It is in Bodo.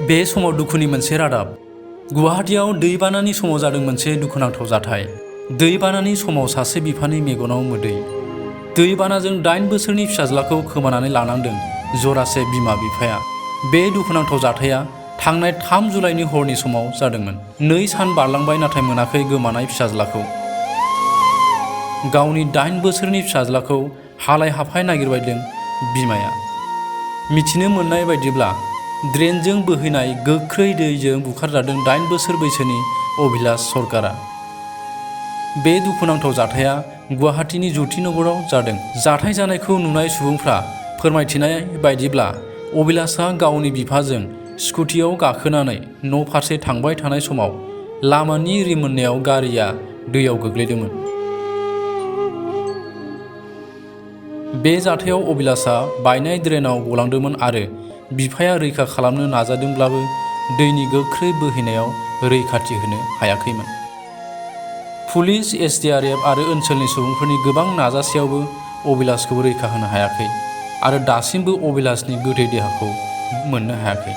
बे समाव दुखुनि मोनसे रादाब। गुवाहाटीआव दैबानानि समाव जादों मोनसे दुखुनांथाव जाथाय। दैबानानि समाव सासे बिफानि मेगनाव मोदै। दैबानाजों 8 बोसोरनि फिसाज्लाखौ खोमानानै लानांदों जरासे बिमा बिफाया। बे दुखुनांथाव जाथाया थांनाय 3 जुलाइनि हरनि समाव जादोंमोन। 2 सान बारलांबाय नाथाय मोनाखै गोमानाय फिसाज्लाखौ। गावनि 8 बोसोरनि फिसाज्लाखौ हालाय हाफाय नागिरबायदों बिमाया। मिथिनो मोननाय बायदिब्ला ड्रेनजों बोहैनाय गोख्रै दैजों बुखारजादों 8 बोसोर बैसोनि अभिलाष सरकारा। बे दुखुनांथाव जाथाया गुवाहाटीनि ज्योति नगराव जादों। जाथाय जानायखौ नुनाय सुबुंफ्रा फोरमायथिनाय बायदिब्ला अभिलाषआ गावनि बिफाजों स्कुटियाव गाखोनानै न' फारसे थांबाय थानाय समाव लामानि रिमोननायाव गारिया दैयाव गोग्लैदोंमोन। बे जाथायाव अभिलाषआ बायनाय ड्रेनाव गलांदोंमोन आरो बिफाया रैखा खालामनो नाजादोंब्लाबो दैनि गोख्रै बोहैनायाव रैखाथि होनो हायाखैमोन। पुलिस, SDRF आरो ओनसोलनि सुबुंफोरनि गोबां नाजासेयावबो अभिलाषखौ रैखा होनो हायाखै आरो दासिमबो अभिलाषनि गोथै देहाखौ मोननो हायाखै।